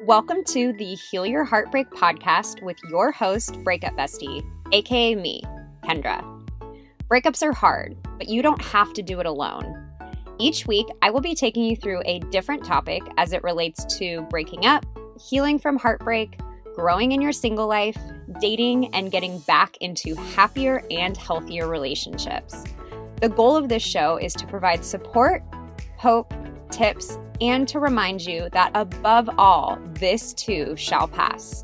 Welcome to the Heal Your Heartbreak podcast with your host, Breakup Bestie, aka me, Kendra. Breakups are hard, but you don't have to do it alone. Each week, I will be taking you through a different topic as it relates to breaking up, healing from heartbreak, growing in your single life, dating, and getting back into happier and healthier relationships. The goal of this show is to provide support, hope, tips, and to remind you that above all, this too shall pass.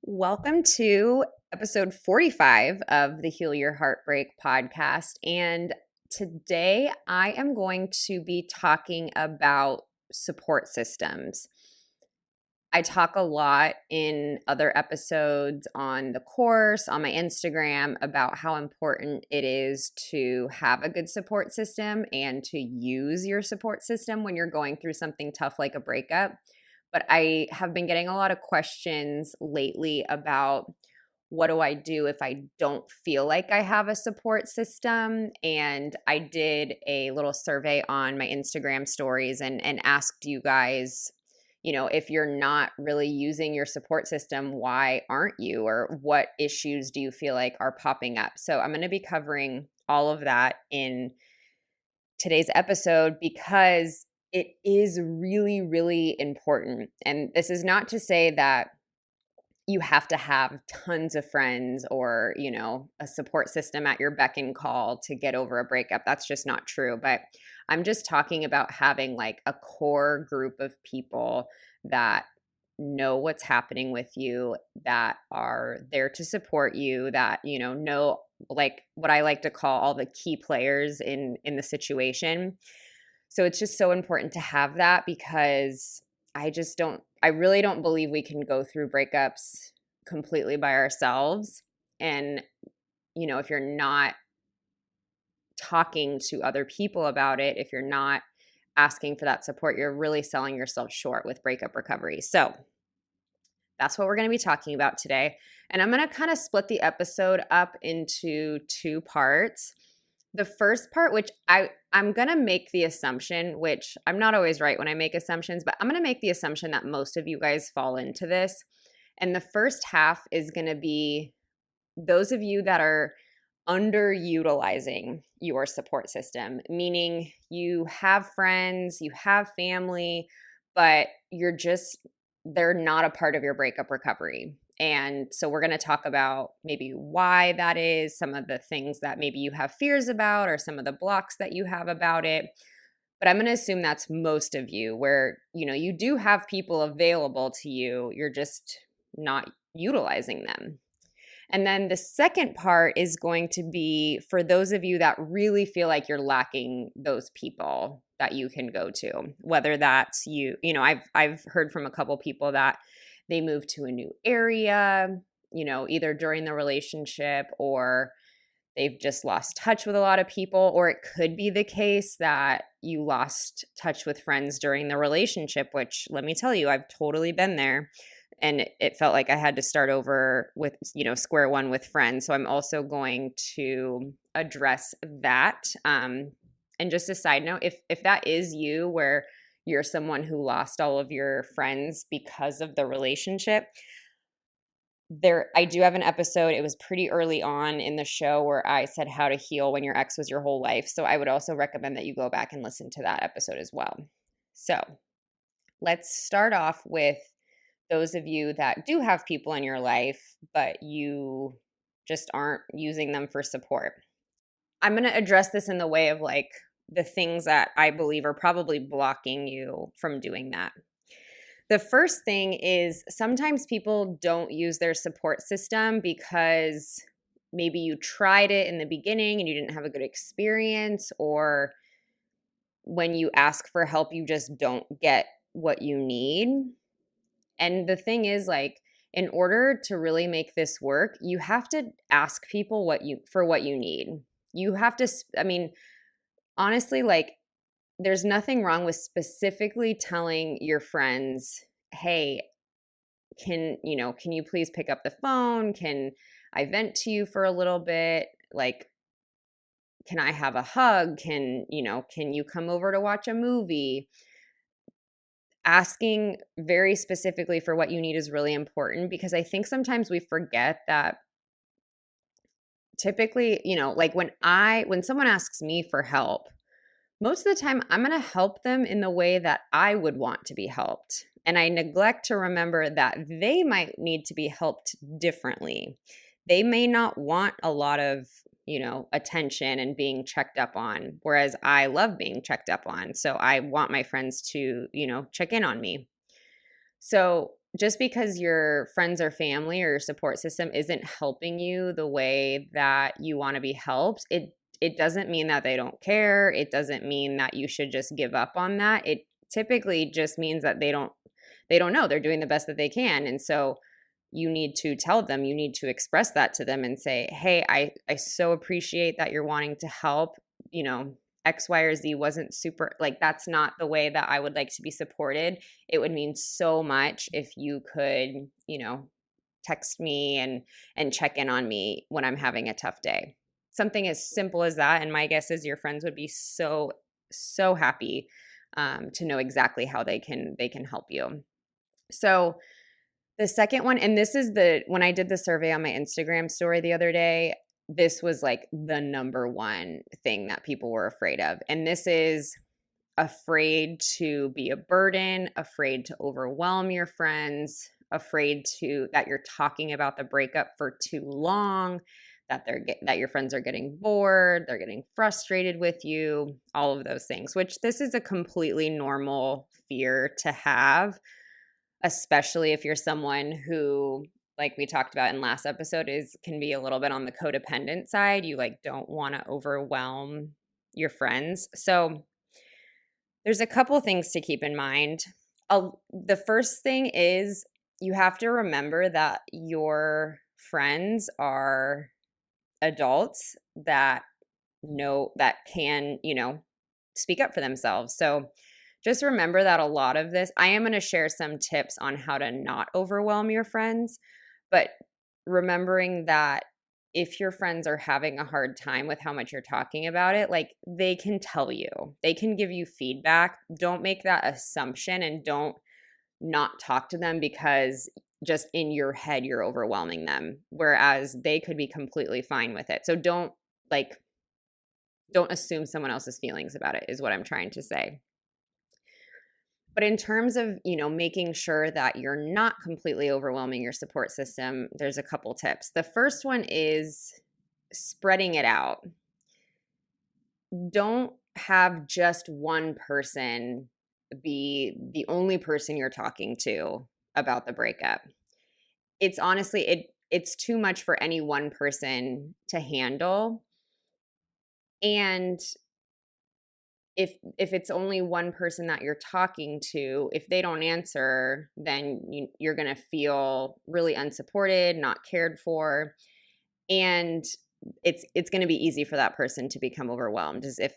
Welcome to episode 45 of the Heal Your Heartbreak podcast. And today I am going to be talking about support systems. I talk a lot in other episodes on the course, on my Instagram, about how important it is to have a good support system and to use your support system when you're going through something tough like a breakup. But I have been getting a lot of questions lately about what do I do if I don't feel like I have a support system? And I did a little survey on my Instagram stories and asked you guys, if you're not really using your support system, why aren't you? Or what issues do you feel like are popping up? So I'm going to be covering all of that in today's episode because it is really, really important. And this is not to say that you have to have tons of friends or, a support system at your beck and call to get over a breakup. That's just not true. But I'm just talking about having like a core group of people that know what's happening with you, that are there to support you, that, know like what I like to call all the key players in the situation. So it's just so important to have that because I really don't believe we can go through breakups completely by ourselves. And, if you're not talking to other people about it, if you're not asking for that support, you're really selling yourself short with breakup recovery. So that's what we're going to be talking about today. And I'm going to kind of split the episode up into two parts. The first part, which I'm going to make the assumption, which I'm not always right when I make assumptions, but I'm going to make the assumption that most of you guys fall into this. And the first half is going to be those of you that are underutilizing your support system, meaning you have friends, you have family, but they're not a part of your breakup recovery. And so we're going to talk about maybe why that is, some of the things that maybe you have fears about, or some of the blocks that you have about it. But I'm going to assume that's most of you, where, you do have people available to you. You're just not utilizing them. And then the second part is going to be for those of you that really feel like you're lacking those people that you can go to, whether that's I've heard from a couple people that they moved to a new area, either during the relationship or they've just lost touch with a lot of people, or it could be the case that you lost touch with friends during the relationship, which let me tell you, I've totally been there. And it felt like I had to start over with, square one with friends. So I'm also going to address that. And just a side note, if that is you, where you're someone who lost all of your friends because of the relationship, I do have an episode. It was pretty early on in the show where I said how to heal when your ex was your whole life. So I would also recommend that you go back and listen to that episode as well. So let's start off with those of you that do have people in your life, but you just aren't using them for support. I'm going to address this in the way of like the things that I believe are probably blocking you from doing that. The first thing is sometimes people don't use their support system because maybe you tried it in the beginning and you didn't have a good experience, or when you ask for help, you just don't get what you need. And the thing is, like, in order to really make this work, you have to ask people what you need. You have to, honestly, like, there's nothing wrong with specifically telling your friends, hey, can you please pick up the phone? Can I vent to you for a little bit? Like, can I have a hug? Can you come over to watch a movie? Asking very specifically for what you need is really important, because I think sometimes we forget that typically, like when someone asks me for help, most of the time I'm going to help them in the way that I would want to be helped. And I neglect to remember that they might need to be helped differently. They may not want a lot of, attention and being checked up on, whereas I love being checked up on. So I want my friends to, check in on me. So just because your friends or family or your support system isn't helping you the way that you want to be helped, it doesn't mean that they don't care. It doesn't mean that you should just give up on that. It typically just means that they don't know. They're doing the best that they can. And so you need to tell them, you need to express that to them and say, hey, I so appreciate that you're wanting to help. X, Y, or Z wasn't super, like, that's not the way that I would like to be supported. It would mean so much if you could, text me and check in on me when I'm having a tough day. Something as simple as that. And my guess is your friends would be so, so happy to know exactly how they can help you. So the second one, and this is when I did the survey on my Instagram story the other day, this was like the number one thing that people were afraid of. And this is afraid to be a burden, afraid to overwhelm your friends, afraid that you're talking about the breakup for too long, that your friends are getting bored, they're getting frustrated with you, all of those things, which this is a completely normal fear to have, especially if you're someone who, like we talked about in last episode, can be a little bit on the codependent side. You don't want to overwhelm your friends. So there's a couple things to keep in mind. The first thing is you have to remember that your friends are adults that can, speak up for themselves. So just remember that a lot of this, I am going to share some tips on how to not overwhelm your friends, but remembering that if your friends are having a hard time with how much you're talking about it, they can tell you, they can give you feedback. Don't make that assumption and don't not talk to them because just in your head you're overwhelming them, whereas they could be completely fine with it. So don't assume someone else's feelings about it is what I'm trying to say. But in terms of, making sure that you're not completely overwhelming your support system, there's a couple tips. The first one is spreading it out. Don't have just one person be the only person you're talking to about the breakup. It's honestly, it's too much for any one person to handle. And if it's only one person that you're talking to, if they don't answer, then you're going to feel really unsupported, not cared for. And it's going to be easy for that person to become overwhelmed as if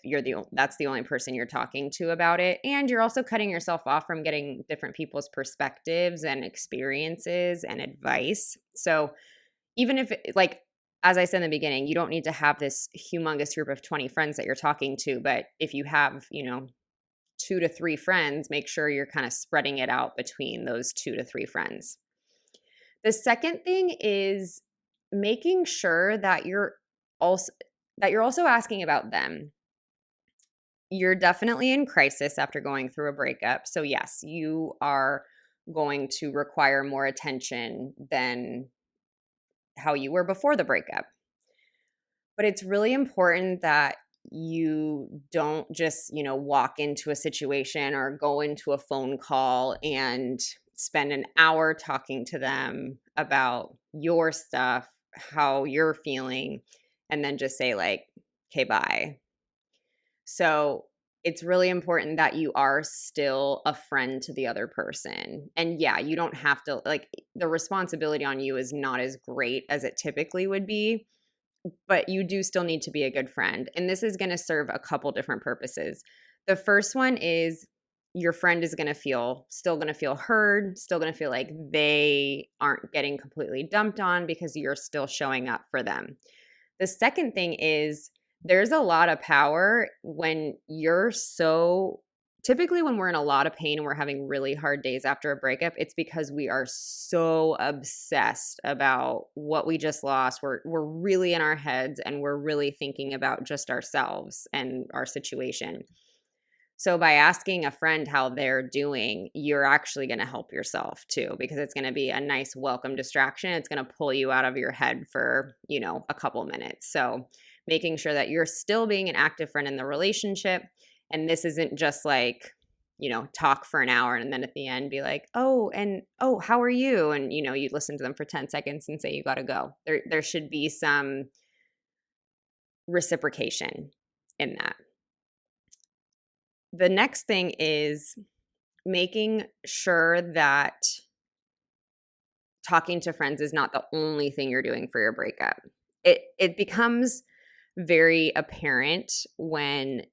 that's the only person you're talking to about it. And you're also cutting yourself off from getting different people's perspectives and experiences and advice. So even if as I said in the beginning, you don't need to have this humongous group of 20 friends that you're talking to, but if you have, 2 to 3 friends, make sure you're kind of spreading it out between those 2 to 3 friends. The second thing is making sure that you're also asking about them. You're definitely in crisis after going through a breakup. So yes, you are going to require more attention than how you were before the breakup. But it's really important that you don't just, walk into a situation or go into a phone call and spend an hour talking to them about your stuff, how you're feeling, and then just say okay, bye. So it's really important that you are still a friend to the other person. And yeah, you don't have to, the responsibility on you is not as great as it typically would be, but you do still need to be a good friend. And this is going to serve a couple different purposes. The first one is your friend is still going to feel heard, still going to feel like they aren't getting completely dumped on because you're still showing up for them. The second thing is There's a lot of power when you're so typically when we're in a lot of pain and we're having really hard days after a breakup, it's because we are so obsessed about what we just lost. We're really in our heads and we're really thinking about just ourselves and our situation. So by asking a friend how they're doing, you're actually going to help yourself too, because it's going to be a nice welcome distraction. It's going to pull you out of your head for, a couple minutes. So making sure that you're still being an active friend in the relationship. And this isn't just like, talk for an hour and then at the end be like, oh, how are you? And, you listen to them for 10 seconds and say, you got to go. There should be some reciprocation in that. The next thing is making sure that talking to friends is not the only thing you're doing for your breakup. It becomes very apparent when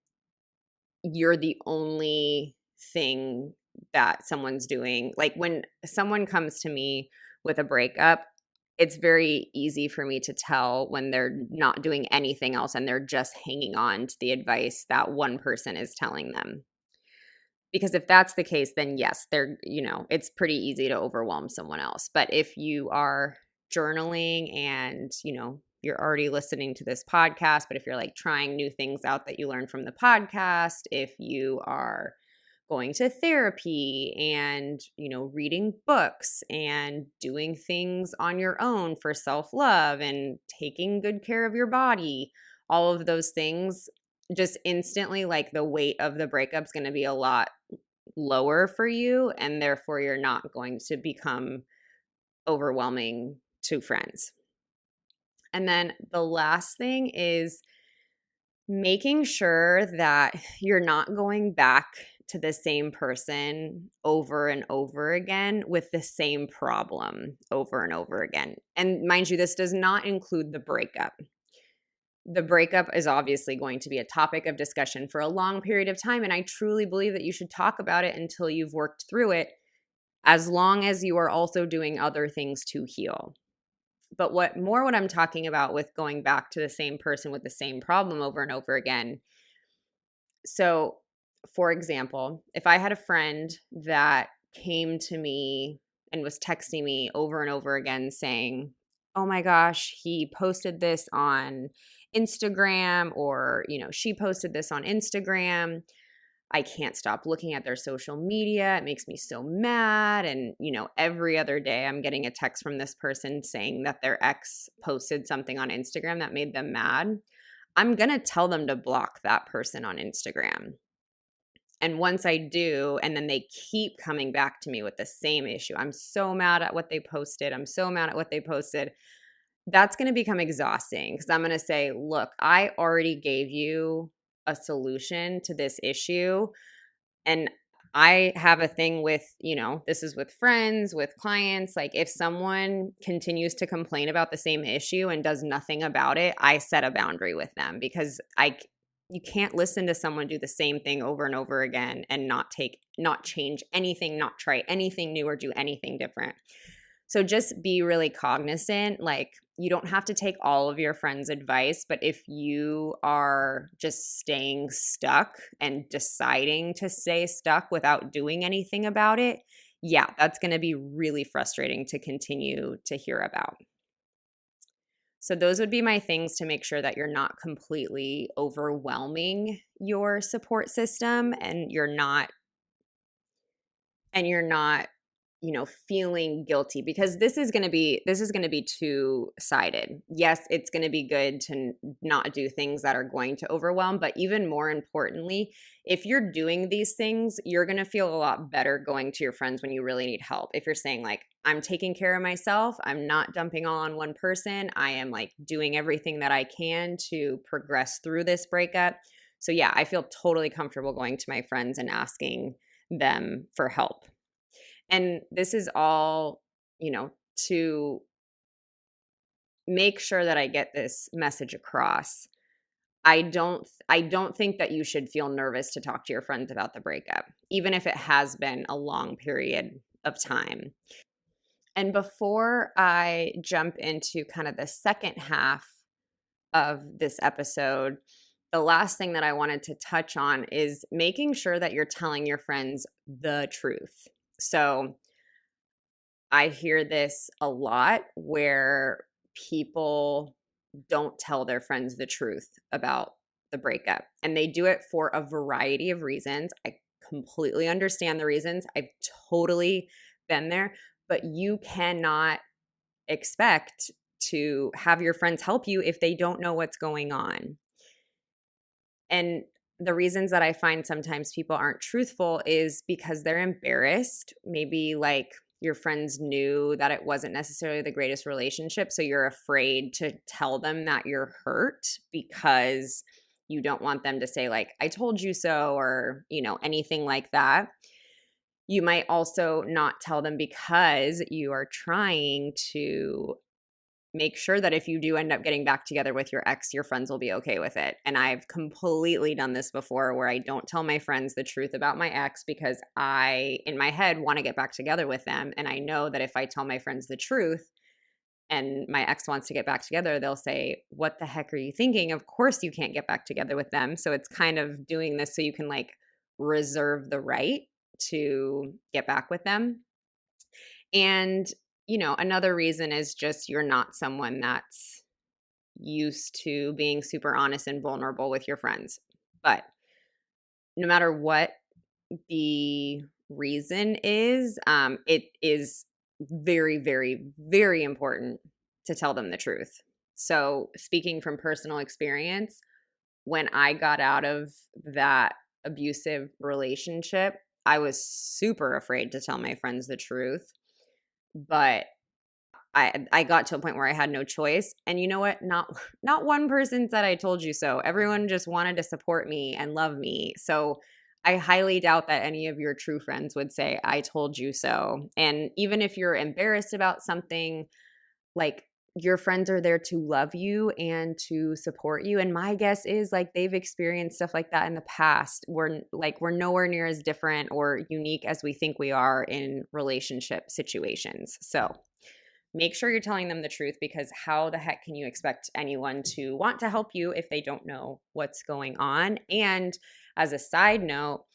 you're the only thing that someone's doing. Like when someone comes to me with a breakup, it's very easy for me to tell when they're not doing anything else and they're just hanging on to the advice that one person is telling them. Because if that's the case, then yes, it's pretty easy to overwhelm someone else. But if you are journaling and, you're already listening to this podcast, but if you're like trying new things out that you learned from the podcast, if you are going to therapy and, reading books and doing things on your own for self-love and taking good care of your body, all of those things just instantly, like the weight of the breakup's going to be a lot lower for you, and therefore you're not going to become overwhelming to friends. And then the last thing is making sure that you're not going back to the same person over and over again with the same problem over and over again. And mind you, this does not include the breakup. The breakup is obviously going to be a topic of discussion for a long period of time. And I truly believe that you should talk about it until you've worked through it, as long as you are also doing other things to heal. But what I'm talking about with going back to the same person with the same problem over and over again. So, for example, if I had a friend that came to me and was texting me over and over again saying, oh my gosh, he posted this on Instagram, or, she posted this on Instagram. I can't stop looking at their social media. It makes me so mad. And, every other day I'm getting a text from this person saying that their ex posted something on Instagram that made them mad. I'm going to tell them to block that person on Instagram. And once I do, and then they keep coming back to me with the same issue, I'm so mad at what they posted. I'm so mad at what they posted. That's going to become exhausting because I'm going to say, look, I already gave you a solution to this issue. And I have a thing with, this is with friends, with clients. Like if someone continues to complain about the same issue and does nothing about it, I set a boundary with them, because you can't listen to someone do the same thing over and over again and not change anything, not try anything new or do anything different. So just be really cognizant. Like you don't have to take all of your friends' advice, but if you are just staying stuck and deciding to stay stuck without doing anything about it, yeah, that's going to be really frustrating to continue to hear about. So those would be my things to make sure that you're not completely overwhelming your support system and you're not feeling guilty, because this is going to be two-sided. Yes, it's going to be good to not do things that are going to overwhelm, but even more importantly, if you're doing these things, you're going to feel a lot better going to your friends when you really need help. If you're saying like, I'm taking care of myself, I'm not dumping all on one person, I am like doing everything that I can to progress through this breakup. So yeah, I feel totally comfortable going to my friends and asking them for help. And this is all, to make sure that I get this message across. I don't think that you should feel nervous to talk to your friends about the breakup, even if it has been a long period of time. And before I jump into kind of the second half of this episode, the last thing that I wanted to touch on is making sure that you're telling your friends the truth. So I hear this a lot where people don't tell their friends the truth about the breakup, and they do it for a variety of reasons. I completely understand the reasons. I've totally been there, but you cannot expect to have your friends help you if they don't know what's going on. And the reasons that I find sometimes people aren't truthful is because they're embarrassed. Maybe like your friends knew that it wasn't necessarily the greatest relationship. So you're afraid to tell them that you're hurt because you don't want them to say, like, I told you so, or, anything like that. You might also not tell them because you are trying to make sure that if you do end up getting back together with your ex, your friends will be okay with it. And I've completely done this before where I don't tell my friends the truth about my ex because I, in my head, want to get back together with them. And I know that if I tell my friends the truth and my ex wants to get back together, they'll say, what the heck are you thinking? Of course you can't get back together with them. So it's kind of doing this so you can like reserve the right to get back with them. And another reason is just you're not someone that's used to being super honest and vulnerable with your friends. But no matter what the reason is, it is very, very, very important to tell them the truth. So, speaking from personal experience, when I got out of that abusive relationship, I was super afraid to tell my friends the truth. But I got to a point where I had no choice. And you know what? Not one person said I told you so. Everyone just wanted to support me and love me. So I highly doubt that any of your true friends would say, I told you so. And even if you're embarrassed about something, like, your friends are there to love you and to support you. And my guess is like they've experienced stuff like that in the past. We're nowhere near as different or unique as we think we are in relationship situations. So make sure you're telling them the truth, because how the heck can you expect anyone to want to help you if they don't know what's going on? And as a side note,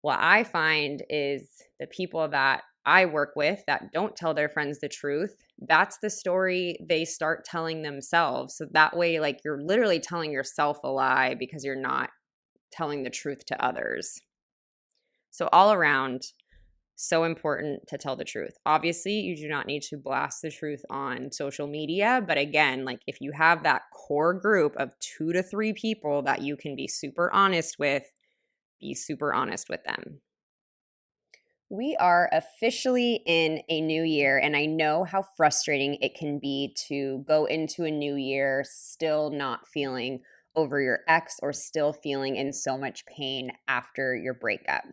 what I find is the people that I work with that don't tell their friends the truth, that's the story they start telling themselves. So that way, like, you're literally telling yourself a lie because you're not telling the truth to others. So all around, so important to tell the truth. Obviously, you do not need to blast the truth on social media. But again, like, if you have that core group of 2 to 3 people that you can be super honest with, be super honest with them. We are officially in a new year, and I know how frustrating it can be to go into a new year still not feeling over your ex or still feeling in so much pain after your breakup.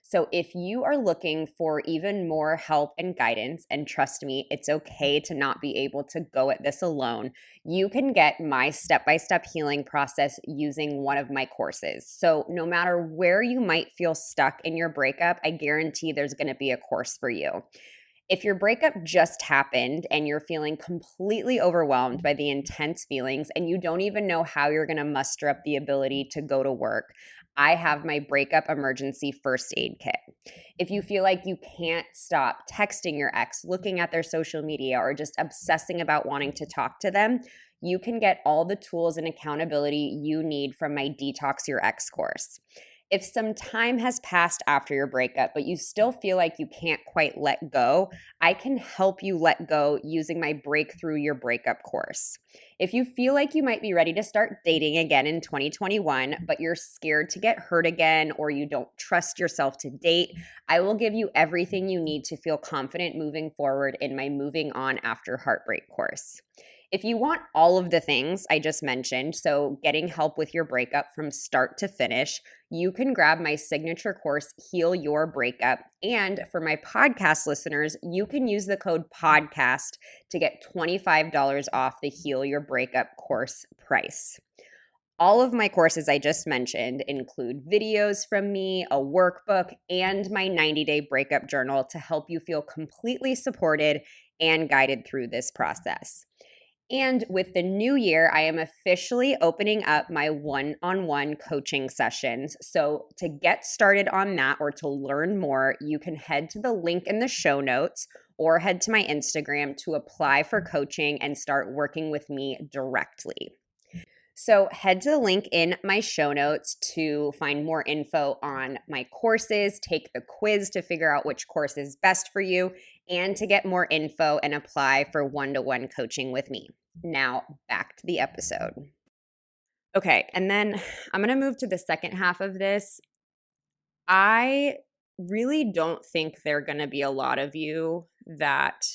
So, if you are looking for even more help and guidance, and trust me, it's okay to not be able to go at this alone, you can get my step-by-step healing process using one of my courses. So no matter where you might feel stuck in your breakup, I guarantee there's going to be a course for you. If your breakup just happened and you're feeling completely overwhelmed by the intense feelings and you don't even know how you're going to muster up the ability to go to work, I have my breakup emergency first aid kit. If you feel like you can't stop texting your ex, looking at their social media, or just obsessing about wanting to talk to them, you can get all the tools and accountability you need from my Detox Your Ex course. If some time has passed after your breakup, but you still feel like you can't quite let go, I can help you let go using my Breakthrough Your Breakup course. If you feel like you might be ready to start dating again in 2021, but you're scared to get hurt again, or you don't trust yourself to date, I will give you everything you need to feel confident moving forward in my Moving On After Heartbreak course. If you want all of the things I just mentioned, so getting help with your breakup from start to finish, you can grab my signature course, Heal Your Breakup. And for my podcast listeners, you can use the code PODCAST to get $25 off the Heal Your Breakup course price. All of my courses I just mentioned include videos from me, a workbook, and my 90-day breakup journal to help you feel completely supported and guided through this process. And with the new year, I am officially opening up my one-on-one coaching sessions. So, to get started on that or to learn more, you can head to the link in the show notes or head to my Instagram to apply for coaching and start working with me directly. So, head to the link in my show notes to find more info on my courses, take the quiz to figure out which course is best for you, and to get more info and apply for one-to-one coaching with me. Now, back to the episode. Okay, and then I'm going to move to the second half of this. I really don't think there are going to be a lot of you that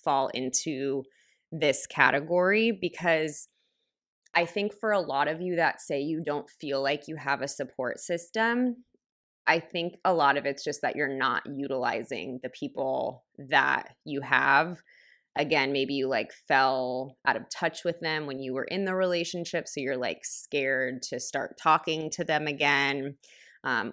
fall into this category because I think for a lot of you that say you don't feel like you have a support system, I think a lot of it's just that you're not utilizing the people that you have. Again, maybe you like fell out of touch with them when you were in the relationship. So you're like scared to start talking to them again.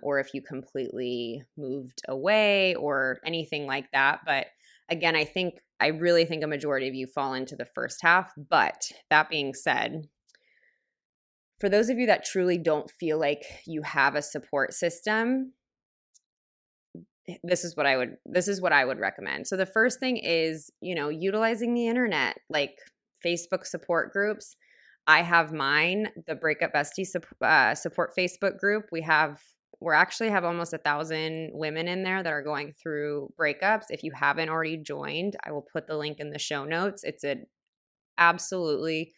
Or if you completely moved away or anything like that. But again, I really think a majority of you fall into the first half. But that being said, for those of you that truly don't feel like you have a support system, this is what I would recommend. So the first thing is, utilizing the internet, like Facebook support groups. I have mine, the Breakup Bestie support Facebook group. We're actually have almost 1,000 women in there that are going through breakups. If you haven't already joined, I will put the link in the show notes. It's an absolutely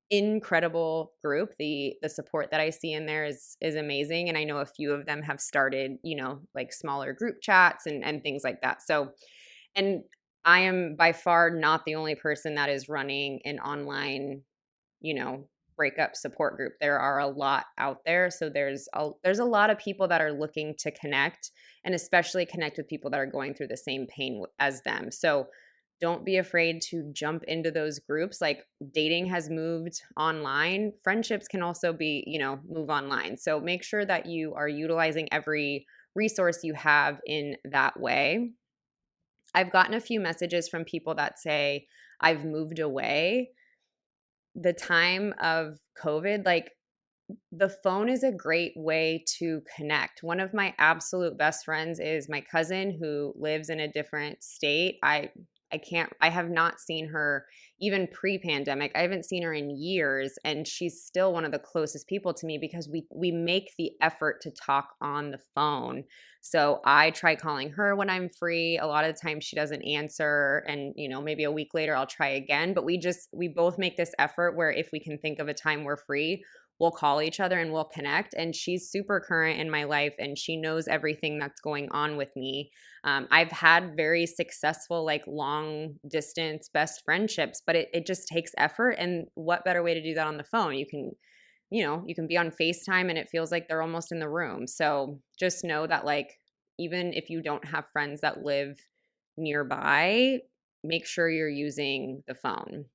incredible group. The support that I see in there is amazing, and I know a few of them have started, like smaller group chats and things like that. So, and I am by far not the only person that is running an online, you know, breakup support group. There are a lot out there. So there's a lot of people that are looking to connect and especially connect with people that are going through the same pain as them. So don't be afraid to jump into those groups. Like dating has moved online. Friendships can also be, move online. So make sure that you are utilizing every resource you have in that way. I've gotten a few messages from people that say, I've moved away. The time of COVID, like the phone is a great way to connect. One of my absolute best friends is my cousin who lives in a different state. I have not seen her even pre-pandemic. I haven't seen her in years, and she's still one of the closest people to me because we make the effort to talk on the phone. So I try calling her when I'm free. A lot of the times she doesn't answer, and maybe a week later I'll try again, but we both make this effort where if we can think of a time we're free, we'll call each other and we'll connect. And she's super current in my life and she knows everything that's going on with me. I've had very successful, like long distance best friendships, but it just takes effort. And what better way to do that on the phone? You can be on FaceTime and it feels like they're almost in the room. So just know that, like, even if you don't have friends that live nearby, make sure you're using the phone.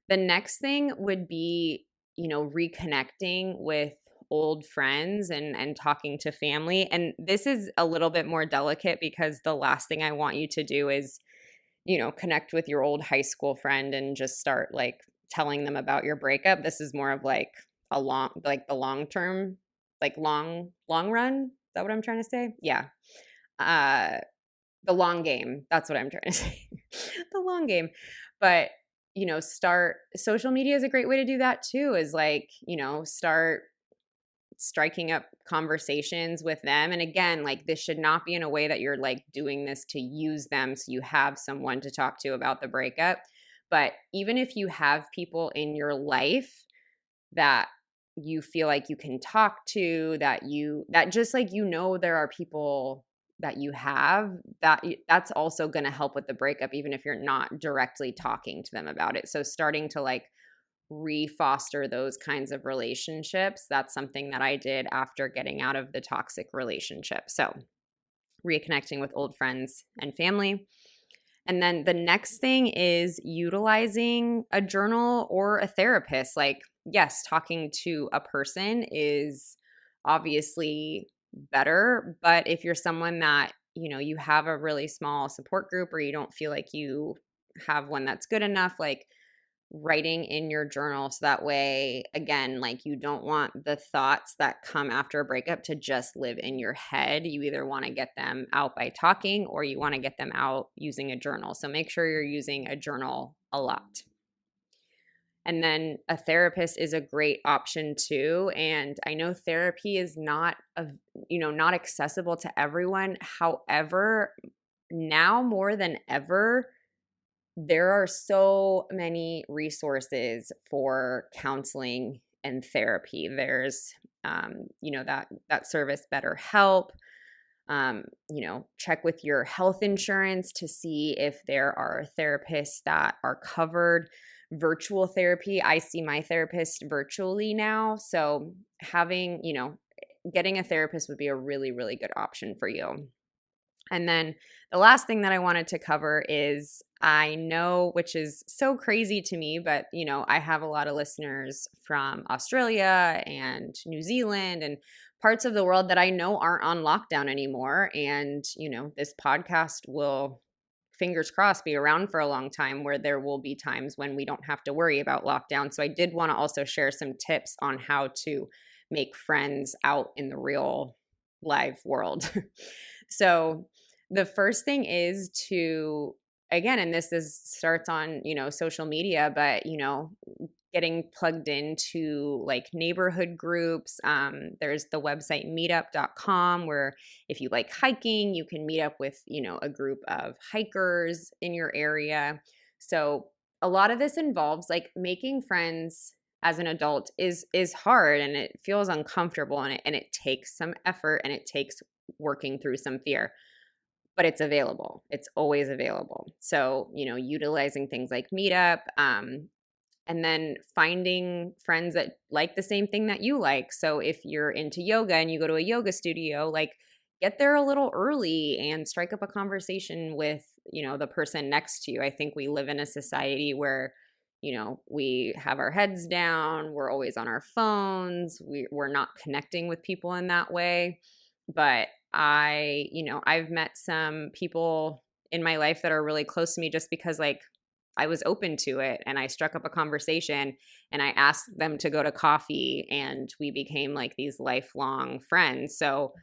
The next thing would be, reconnecting with old friends and talking to family. And this is a little bit more delicate because the last thing I want you to do is, connect with your old high school friend and just start like telling them about your breakup. This is more of like the long term, like long run. Is that what I'm trying to say? Yeah. Uh the long game. That's what I'm trying to say. The long game. But, start social media is a great way to do that too, is like, start striking up conversations with them. And again, like this should not be in a way that you're like doing this to use them so you have someone to talk to about the breakup. But even if you have people in your life that you feel like you can talk to, that just like there are people that you have that's also going to help with the breakup even if you're not directly talking to them about it. So starting to like refoster those kinds of relationships, that's something that I did after getting out of the toxic relationship. So reconnecting with old friends and family. And then the next thing is utilizing a journal or a therapist. Like, yes, talking to a person is obviously better, but if you're someone that, you have a really small support group or you don't feel like you have one that's good enough, like writing in your journal. So that way, again, like you don't want the thoughts that come after a breakup to just live in your head. You either want to get them out by talking or you want to get them out using a journal. So make sure you're using a journal a lot. And then a therapist is a great option too. And I know therapy is not accessible to everyone. However, now more than ever, there are so many resources for counseling and therapy. There's, that service BetterHelp. Check with your health insurance to see if there are therapists that are covered. Virtual therapy, I see my therapist virtually now. So getting a therapist would be a really, really good option for you. And then the last thing that I wanted to cover is I know, which is so crazy to me, but I have a lot of listeners from Australia and New Zealand and parts of the world that I know aren't on lockdown anymore. And, this podcast will, fingers crossed, be around for a long time where there will be times when we don't have to worry about lockdown. So I did want to also share some tips on how to make friends out in the real live world. So the first thing is to, again, and starts on, social media, but, getting plugged into like neighborhood groups. There's the website meetup.com where if you like hiking, you can meet up with, a group of hikers in your area. So a lot of this involves like making friends as an adult is hard and it feels uncomfortable and it takes some effort and it takes working through some fear, but it's available. It's always available. So, utilizing things like Meetup, and then finding friends that like the same thing that you like. So if you're into yoga and you go to a yoga studio, like get there a little early and strike up a conversation with, the person next to you. I think we live in a society where, we have our heads down, we're always on our phones, we're not connecting with people in that way. But I've met some people in my life that are really close to me just because like I was open to it and I struck up a conversation and I asked them to go to coffee and we became like these lifelong friends. So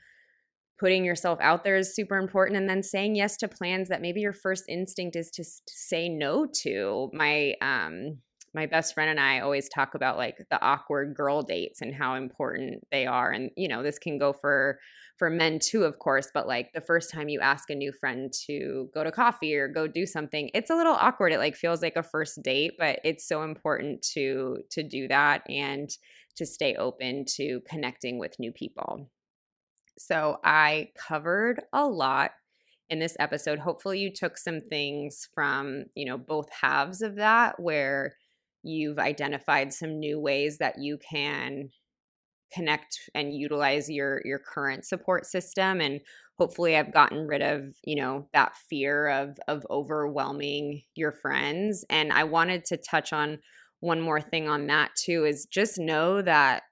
putting yourself out there is super important, and then saying yes to plans that maybe your first instinct is to say no to. My best friend and I always talk about like the awkward girl dates and how important they are. And this can go for men too, of course, but like the first time you ask a new friend to go to coffee or go do something, it's a little awkward. It like feels like a first date, but it's so important to do that and to stay open to connecting with new people. So I covered a lot in this episode. Hopefully you took some things from, both halves of that where you've identified some new ways that you can connect and utilize your current support system. And hopefully I've gotten rid of, that fear of overwhelming your friends. And I wanted to touch on one more thing on that too, is just know that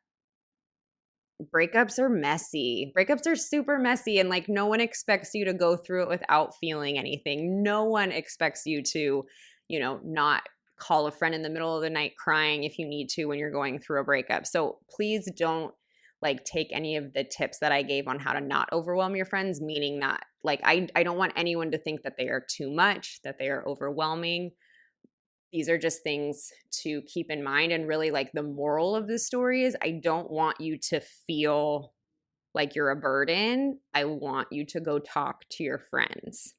breakups are messy. Breakups are super messy, and like no one expects you to go through it without feeling anything. No one expects you to, not call a friend in the middle of the night crying if you need to when you're going through a breakup. So please don't like take any of the tips that I gave on how to not overwhelm your friends, meaning that like I don't want anyone to think that they are too much, that they are overwhelming. These are just things to keep in mind. And really, like, the moral of the story is I don't want you to feel like you're a burden. I want you to go talk to your friends.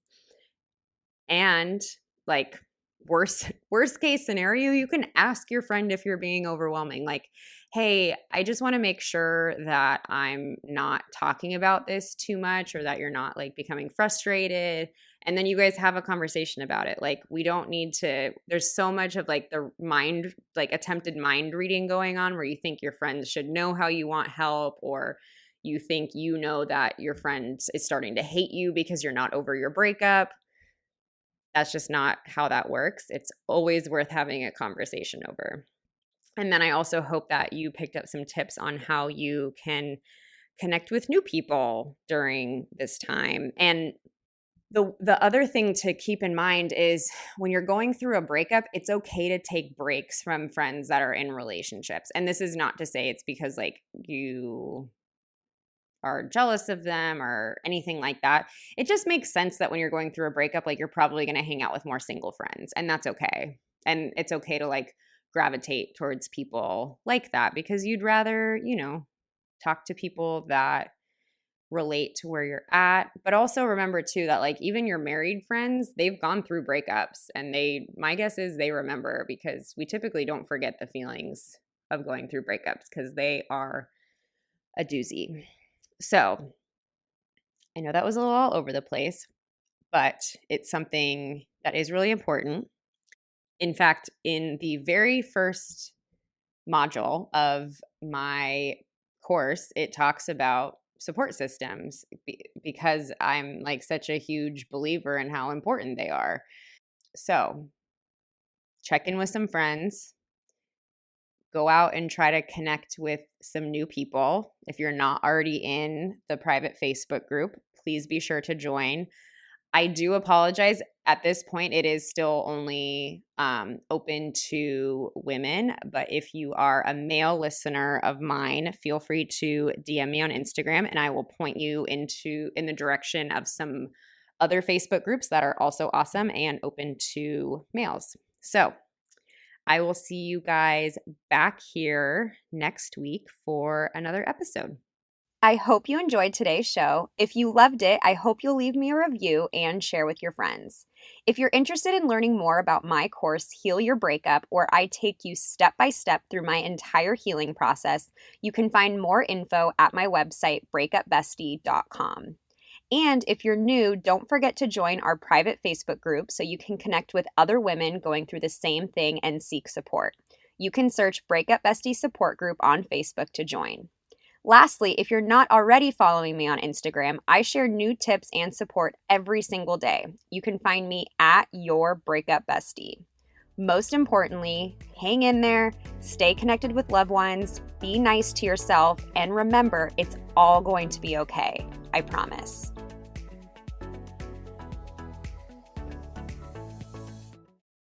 And like worst case scenario, you can ask your friend if you're being overwhelming. Like, hey, I just want to make sure that I'm not talking about this too much or that you're not like becoming frustrated. And then you guys have a conversation about it. Like, we don't need to, there's so much of like the mind, like attempted mind reading going on where you think your friends should know how you want help, or you think that your friend is starting to hate you because you're not over your breakup. That's just not how that works. It's always worth having a conversation over. And then I also hope that you picked up some tips on how you can connect with new people during this time. And The other thing to keep in mind is when you're going through a breakup, it's okay to take breaks from friends that are in relationships. And this is not to say it's because like you are jealous of them or anything like that. It just makes sense that when you're going through a breakup, like you're probably going to hang out with more single friends, and that's okay. And it's okay to like gravitate towards people like that because you'd rather, talk to people that relate to where you're at. But also remember too that like even your married friends, they've gone through breakups, and my guess is they remember, because we typically don't forget the feelings of going through breakups because they are a doozy. So I know that was a little all over the place, but it's something that is really important. In fact, in the very first module of my course, it talks about support systems because I'm like such a huge believer in how important they are. So check in with some friends, go out and try to connect with some new people. If you're not already in the private Facebook group, please be sure to join. I do apologize. At this point, it is still only open to women. But if you are a male listener of mine, feel free to DM me on Instagram, and I will point you in the direction of some other Facebook groups that are also awesome and open to males. So I will see you guys back here next week for another episode. I hope you enjoyed today's show. If you loved it, I hope you'll leave me a review and share with your friends. If you're interested in learning more about my course, Heal Your Breakup, where I take you step by step through my entire healing process, you can find more info at my website, breakupbestie.com. And if you're new, don't forget to join our private Facebook group so you can connect with other women going through the same thing and seek support. You can search Breakup Bestie Support Group on Facebook to join. Lastly, if you're not already following me on Instagram, I share new tips and support every single day. You can find me at Your Breakup Bestie. Most importantly, hang in there, stay connected with loved ones, be nice to yourself, and remember, it's all going to be okay. I promise.